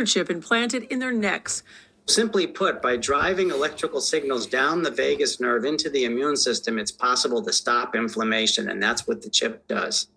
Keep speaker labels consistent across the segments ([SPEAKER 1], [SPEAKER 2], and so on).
[SPEAKER 1] chip implanted in their necks.
[SPEAKER 2] Simply put, by driving electrical signals down the vagus nerve into the immune system, it's possible to stop inflammation, and that's what the chip does.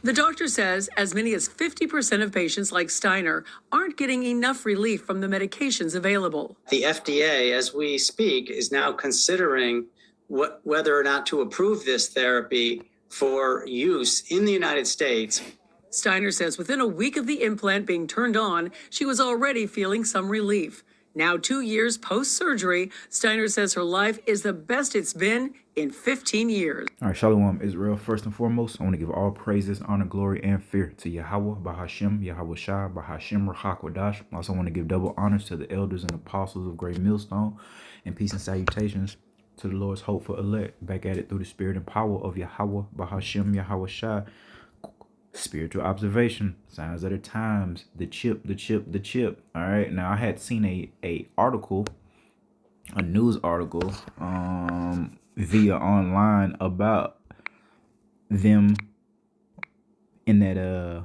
[SPEAKER 1] The doctor says as many as 50% of patients like Steiner aren't getting enough relief from the medications available.
[SPEAKER 2] The FDA, as we speak, is now considering whether or not to approve this therapy for use in the United States.
[SPEAKER 1] Steiner says within a week of the implant being turned on, she was already feeling some relief. Now, 2 years post-surgery, Steiner says her life is the best it's been in 15 years.
[SPEAKER 3] All right, Shalom, Israel. First and foremost, I want to give all praises, honor, glory, and fear to Yahweh, Bahashem, Yahweh Shai, Bahashem, Rahakwadash. I also want to give double honors to the elders and apostles of Great Millstone, and peace and salutations to the Lord's hopeful elect. Back at it through the spirit and power of Yahweh, Bahashem, Yahweh Shai. Spiritual observation, signs of the times, the chip. All right, now I had seen a news article via online about them in that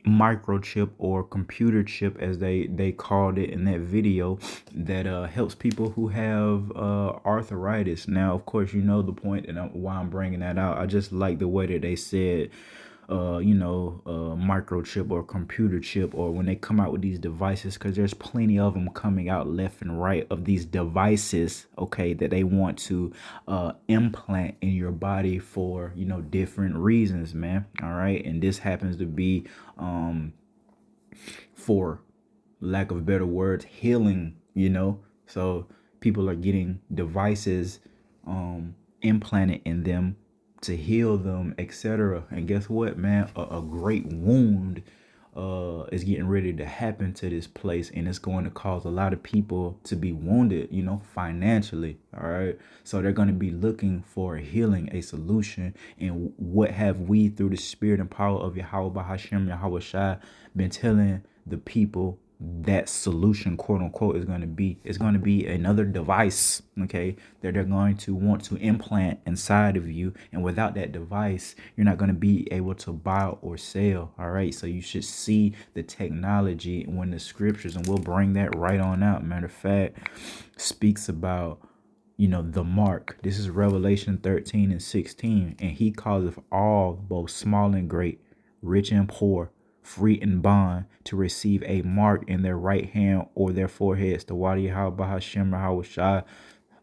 [SPEAKER 3] microchip or computer chip, as they called it in that video, that helps people who have arthritis. Now, of course, you know the point and why I'm bringing that out. I just like the way that they said microchip or computer chip, or when they come out with these devices, because there's plenty of them coming out left and right of these devices, okay, that they want to implant in your body for, different reasons, man. All right. And this happens to be for lack of better words, healing, so people are getting devices implanted in them to heal them, etc. And guess what, man? A great wound is getting ready to happen to this place, and it's going to cause a lot of people to be wounded, financially. All right, so they're going to be looking for a healing, a solution. And what have we, through the spirit and power of Yahweh Bahashem, Yahweh Shai, been telling the people? That solution, quote unquote, is going to be another device, okay, that they're going to want to implant inside of you. And without that device, you're not going to be able to buy or sell. All right, so you should see the technology when the scriptures, and we'll bring that right on out, matter of fact, speaks about the mark. This is Revelation 13:16, and he causeth all, both small and great, rich and poor, free and bond, to receive a mark in their right hand or their foreheads. The Wadi Bahashem Shai,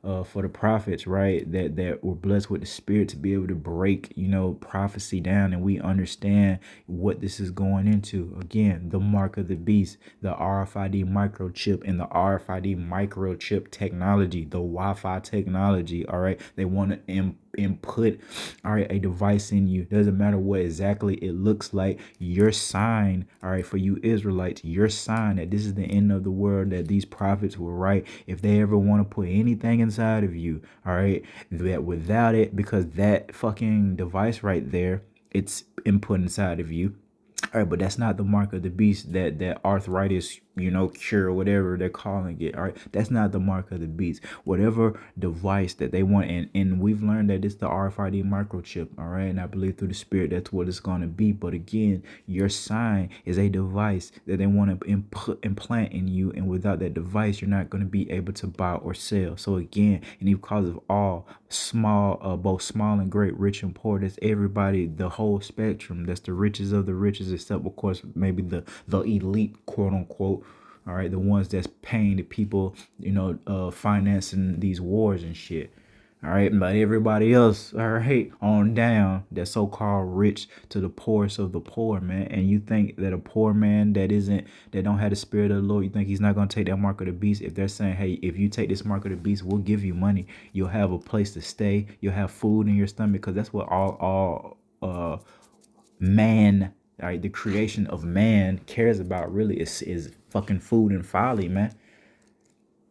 [SPEAKER 3] for the prophets, right, that were blessed with the spirit to be able to break, prophecy down, and we understand what this is going into. Again, the mark of the beast, the RFID microchip, and the RFID microchip technology, the Wi-Fi technology. All right, they want to input, all right, a device in you. Doesn't matter what exactly it looks like. Your sign, all right, for you Israelites, your sign that this is the end of the world, that these prophets were right. If they ever want to put anything inside of you, all right, that without it, because that fucking device right there, it's input inside of you. All right, but that's not the mark of the beast, that arthritis, cure, whatever they're calling it. All right, that's not the mark of the beast. Whatever device that they want, and we've learned that it's the RFID microchip. All right, and I believe through the spirit that's what it's going to be. But again, your sign is a device that they want to implant in you, and without that device, you're not going to be able to buy or sell. So again, and because of all small, both small and great, rich and poor, that's everybody, the whole spectrum. That's the richest of the richest, except of course maybe the elite, quote unquote. All right, the ones that's paying the people, financing these wars and shit. All right, but everybody else, all right, on down, that so-called rich to the poorest of the poor, man. And you think that a poor man that don't have the spirit of the Lord, you think he's not going to take that mark of the beast? If they're saying, hey, if you take this mark of the beast, we'll give you money. You'll have a place to stay. You'll have food in your stomach, because that's what all man, all right, the creation of man cares about really is fucking food and folly, man.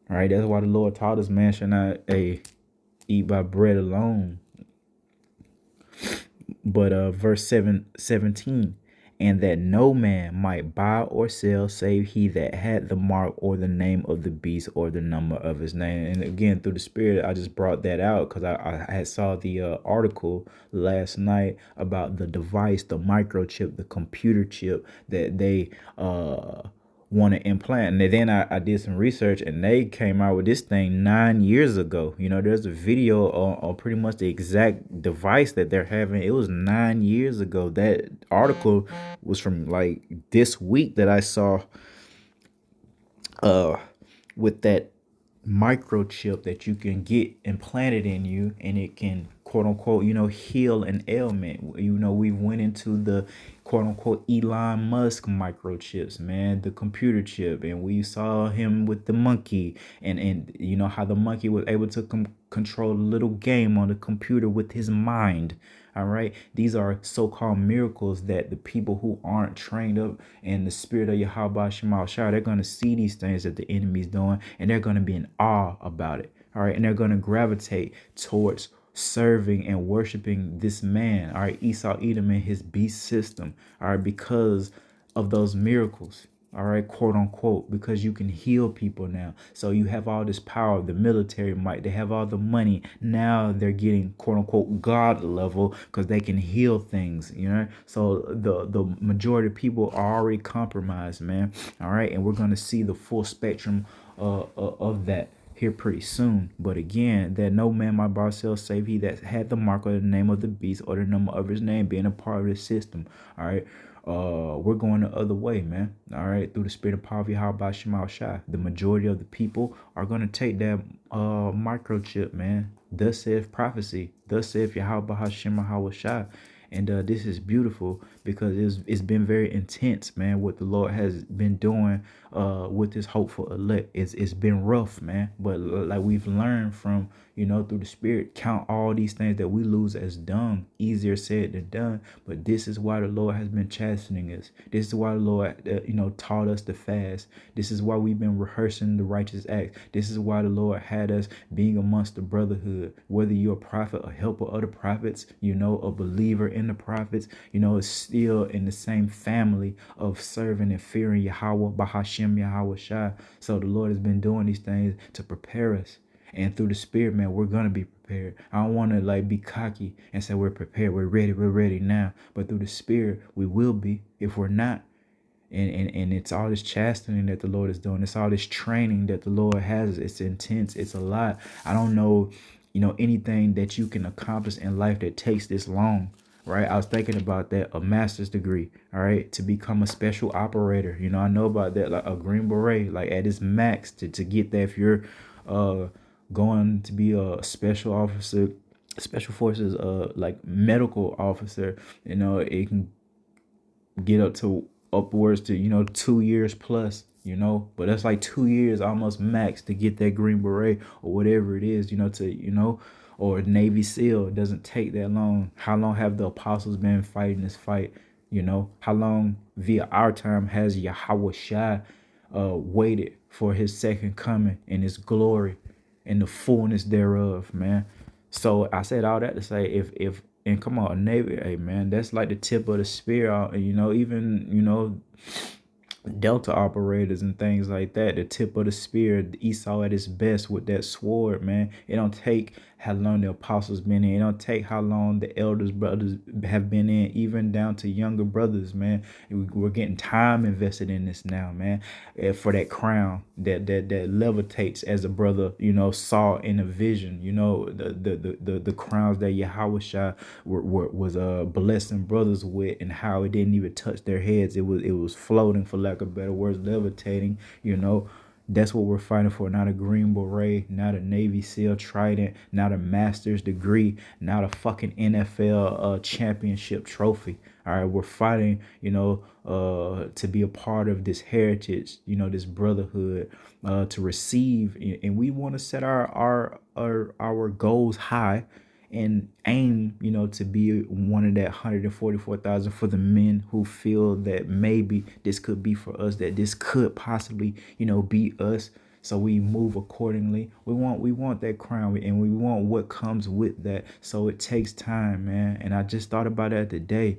[SPEAKER 3] All right, that's why the Lord taught us, man, should not eat by bread alone. But verse 17, and that no man might buy or sell save he that had the mark or the name of the beast or the number of his name. And again, through the Spirit, I just brought that out because I had saw the article last night about the device, the microchip, the computer chip that they want to implant. And then I did some research, and they came out with this thing 9 years ago. There's a video on pretty much the exact device that they're having. It was 9 years ago. That article was from like this week that I saw with that microchip that you can get implanted in you, and it can quote unquote heal an ailment. We went into the quote unquote Elon Musk microchips, man, the computer chip, and we saw him with the monkey, and how the monkey was able to control a little game on the computer with his mind. All right. These are so-called miracles that the people who aren't trained up in the spirit of Yahweh Shema Shai, they're going to see these things that the enemy's doing, and they're going to be in awe about it. All right. And they're going to gravitate towards serving and worshiping this man. All right. Esau Edom and his beast system. All right. Because of those miracles. All right, quote unquote, because you can heal people now. So you have all this power, the military might, they have all the money. Now they're getting quote unquote God level because they can heal things, So the majority of people are already compromised, man. All right, and we're going to see the full spectrum of that here pretty soon. But again, that no man might buy or sell save he that had the mark or the name of the beast or the number of his name, being a part of the system. All right. We're going the other way, man. All right, through the spirit of poverty, how about Shemal Shai? The majority of the people are going to take that microchip, man. Thus saith prophecy. Thus saith Yahweh Hashem Shai. And this is beautiful because it's been very intense, man, what the Lord has been doing with this hopeful elect. It's been rough, man. But like we've learned from, through the Spirit, count all these things that we lose as dumb, easier said than done. But this is why the Lord has been chastening us. This is why the Lord, taught us to fast. This is why we've been rehearsing the righteous acts. This is why the Lord had us being amongst the brotherhood. Whether you're a prophet, a helper of the prophets, a believer in the prophets, it's still in the same family of serving and fearing Yahweh, Bahashem Yahweh Shai. So the Lord has been doing these things to prepare us. And through the Spirit, man, we're going to be prepared. I don't want to be cocky and say we're prepared. We're ready now. But through the Spirit, we will be if we're not. And it's all this chastening that the Lord is doing. It's all this training that the Lord has. It's intense. It's a lot. I don't know, anything that you can accomplish in life that takes this long. Right. I was thinking about that, a master's degree. All right. To become a special operator. I know about that, like a Green Beret, like at its max to get that. If you're going to be a special officer, special forces, like medical officer, it can get up to upwards to 2 years plus, but that's like 2 years almost max to get that Green Beret or whatever it is, or Navy SEAL. It doesn't take that long. How long have the apostles been fighting this fight? How long via our time has Yahweh Shai waited for his second coming and his glory and the fullness thereof, man? So I said all that to say, if and come on, Navy, hey man, that's like the tip of the spear. Even Delta operators and things like that, the tip of the spear, Esau at his best with that sword, man. It don't take how long the apostles been in. It don't take how long the elders brothers have been in, even down to younger brothers, man. We're getting time invested in this now, man, for that crown that levitates, as a brother, saw in a vision, the crowns that Yahweh Shai was blessing brothers with, and how it didn't even touch their heads. It was floating, for lack of better words, levitating, That's what we're fighting for. Not a Green Beret, not a Navy SEAL Trident, not a master's degree, not a fucking NFL championship trophy. All right, we're fighting, to be a part of this heritage, this brotherhood, to receive, and we want to set our goals high and aim, to be one of that 144,000 for the men who feel that maybe this could be for us, that this could possibly, be us. So we move accordingly. We want that crown, and we want what comes with that. So it takes time, man. And I just thought about that today,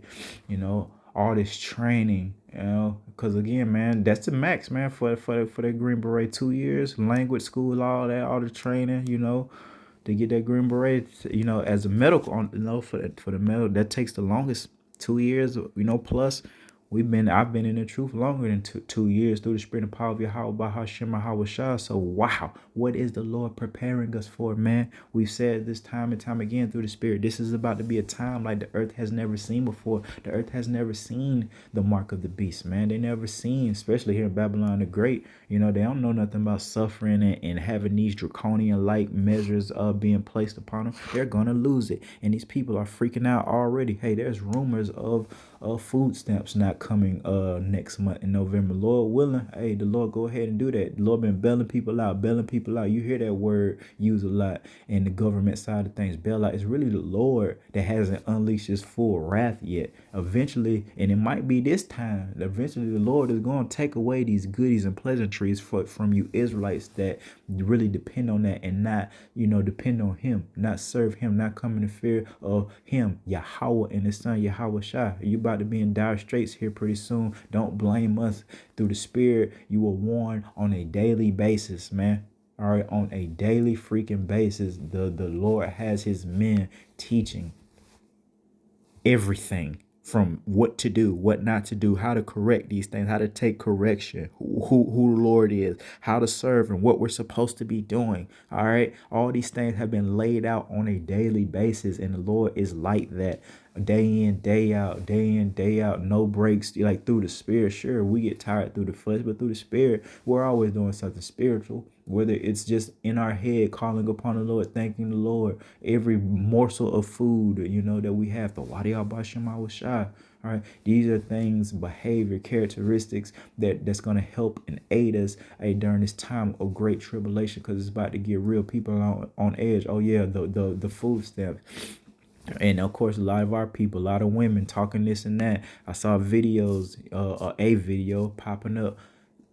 [SPEAKER 3] all this training, because again, man, that's the max, man, for the Green Beret. 2 years, language school, all that, all the training, to get that Green Beret, as a medical, for the medical, that takes the longest. 2 years, plus. I've been in the truth longer than 2 years through the spirit and power of Yahweh Bahashim Shah. So wow, what is the Lord preparing us for, man? We've said this time and time again through the spirit. This is about to be a time like the earth has never seen before. The earth has never seen the mark of the beast, man. They never seen, especially here in Babylon the Great. They don't know nothing about suffering and having these draconian like measures being placed upon them. They're gonna lose it, and these people are freaking out already. Hey, there's rumors of food stamps not coming next month in November. Lord willing, hey, the Lord go ahead and do that. The Lord been bailing people out. You hear that word used a lot in the government side of things. Bail out. It's really the Lord that hasn't unleashed his full wrath yet. Eventually, and it might be this time, eventually the Lord is going to take away these goodies and pleasantries from you Israelites that really depend on that and not, depend on him, not serve him, not come in the fear of him, Yahweh and his son, Yahweh Shai. You about to be in dire straits here pretty soon. Don't blame us. Through the spirit, you will warn on a daily basis, man. All right, on a daily freaking basis, the Lord has his men teaching everything from what to do, what not to do, how to correct these things, how to take correction, who the Lord is, how to serve, and what we're supposed to be doing. All right, all these things have been laid out on a daily basis, and the Lord is like that. Day in, day out, no breaks. Like through the spirit, sure, we get tired through the flesh, but through the spirit, we're always doing something spiritual. Whether it's just in our head, calling upon the Lord, thanking the Lord, every morsel of food, that we have. The Wadi Al Shai. All right, these are things, behavior, characteristics that's going to help and aid us during this time of great tribulation, because it's about to get real. People on edge. Oh yeah, the food stamps. And of course, a lot of our people, a lot of women talking this and that. I saw videos, a video popping up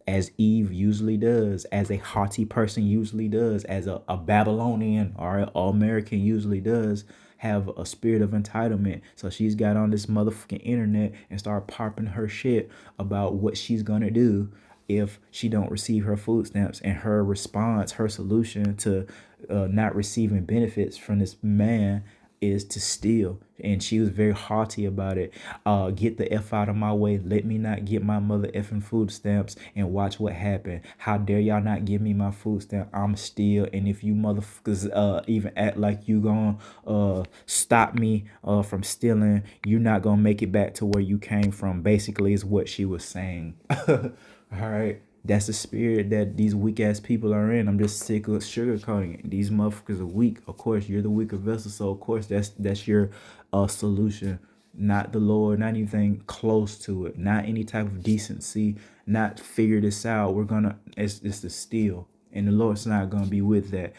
[SPEAKER 3] as Eve usually does, as a haughty person usually does, as a Babylonian or an American usually does, have a spirit of entitlement. So she's got on this motherfucking internet and start popping her shit about what she's gonna do if she don't receive her food stamps, and her response, her solution to not receiving benefits from this man is to steal. And she was very haughty about it. Get the F out of my way. Let me not get my mother effing food stamps, and watch what happened. How dare y'all not give me my food stamp? I'm steal. And if you motherfuckers even act like you gonna stop me from stealing, you're not gonna make it back to where you came from. Basically is what she was saying. All right. That's the spirit that these weak ass people are in. I'm just sick of sugarcoating it. These motherfuckers are weak. Of course, you're the weaker vessel, so of course that's your solution. Not the Lord, not anything close to it, not any type of decency, not figure this out. It's the steal. And the Lord's not going to be with that.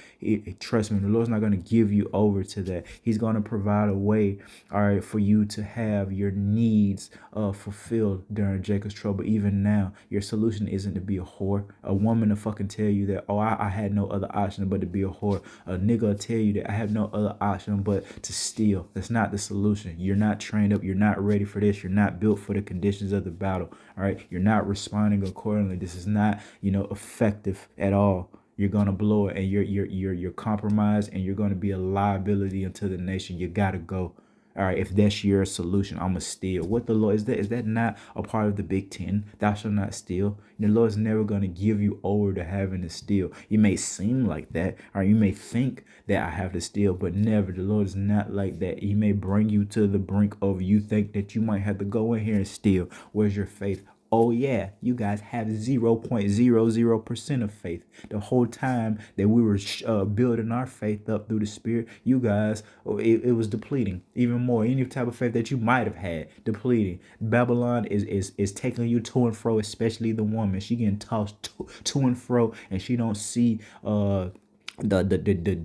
[SPEAKER 3] Trust me, the Lord's not going to give you over to that. He's going to provide a way, all right, for you to have your needs fulfilled during Jacob's trouble. Even now, your solution isn't to be a whore. A woman to fucking tell you that, oh, I had no other option but to be a whore. A nigga will tell you that I have no other option but to steal. That's not the solution. You're not trained up. You're not ready for this. You're not built for the conditions of the battle. All right. You're not responding accordingly. This is not, effective at all. You're gonna blow it, and you're compromised, and you're gonna be a liability unto the nation. You gotta go. All right, if that's your solution, I'ma steal. What the Lord is that not a part of the Big Ten? Thou shalt not steal. The Lord's never gonna give you over to having to steal. You may seem like that, or you may think that I have to steal, but never. The Lord is not like that. He may bring you to the brink of you think that you might have to go in here and steal. Where's your faith? Oh yeah, you guys have 0.00% of faith. The whole time that we were building our faith up through the Spirit, you guys, it was depleting even more. Any type of faith that you might have had, depleting. Babylon is taking you to and fro, especially the woman. She getting tossed to and fro, and she don't see the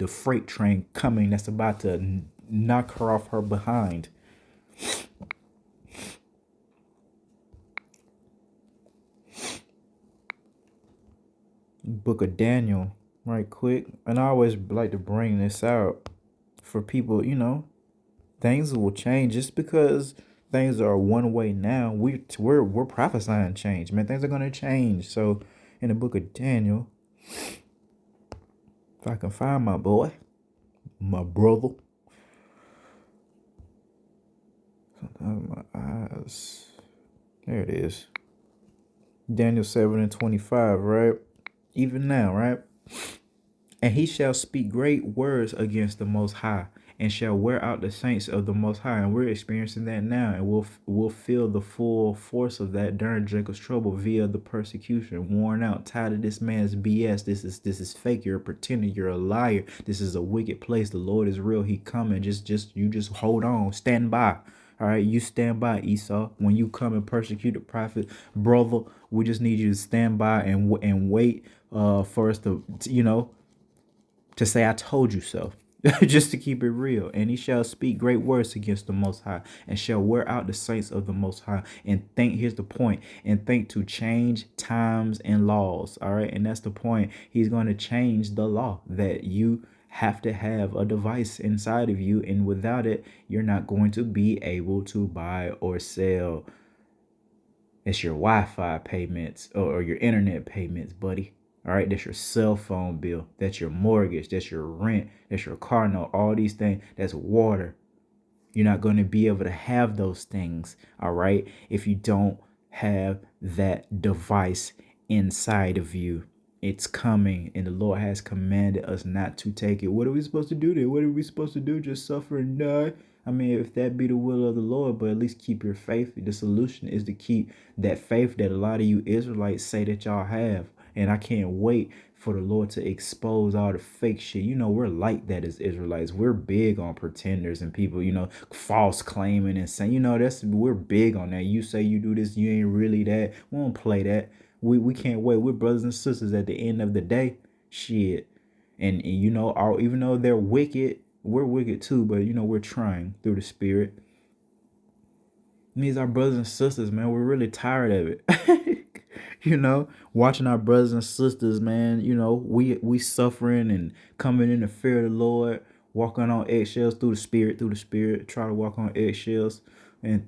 [SPEAKER 3] freight train coming that's about to knock her off her behind. Book of Daniel, right quick. And I always like to bring this out for people, things will change just because things are one way now, we're prophesying change, man. Things are gonna change. So in the book of Daniel, if I can find my boy, my brother. Sometimes my eyes. There it is. Daniel 7:25, right? Even now, right? And he shall speak great words against the Most High, and shall wear out the saints of the Most High. And we're experiencing that now, and we'll feel the full force of that during Jacob's trouble via the persecution. Worn out, tired of this man's BS. This is fake. You're a pretender. You're a liar. This is a wicked place. The Lord is real. He coming. Just hold on. Stand by. All right, you stand by, Esau. When you come and persecute the prophet, brother, we just need you to stand by and wait for us to say, I told you so. Just to keep it real. And he shall speak great words against the Most High, and shall wear out the saints of the Most High. And here's the point, and think to change times and laws. All right. And that's the point. He's going to change the law that you have to have a device inside of you. And without it, you're not going to be able to buy or sell. It's your Wi-Fi payments or your internet payments, buddy. All right, that's your cell phone bill. That's your mortgage. That's your rent. That's your car note. All these things. That's water. You're not going to be able to have those things, all right, if you don't have that device inside of you. It's coming, and the Lord has commanded us not to take it. What are we supposed to do then? What are we supposed to do? Just suffer and die? I mean, if that be the will of the Lord, but at least keep your faith. The solution is to keep that faith that a lot of you Israelites say that y'all have. And I can't wait for the Lord to expose all the fake shit. You know, we're like that as Israelites. We're big on pretenders and people, false claiming and saying, we're big on that. You say you do this, you ain't really that. We don't play that. We can't wait. We're brothers and sisters at the end of the day. Shit. And even though they're wicked, we're wicked too, but we're trying through the Spirit. These are brothers and sisters, man. We're really tired of it. Watching our brothers and sisters, man, we suffering and coming in the fear of the Lord, walking on eggshells through the spirit, try to walk on eggshells and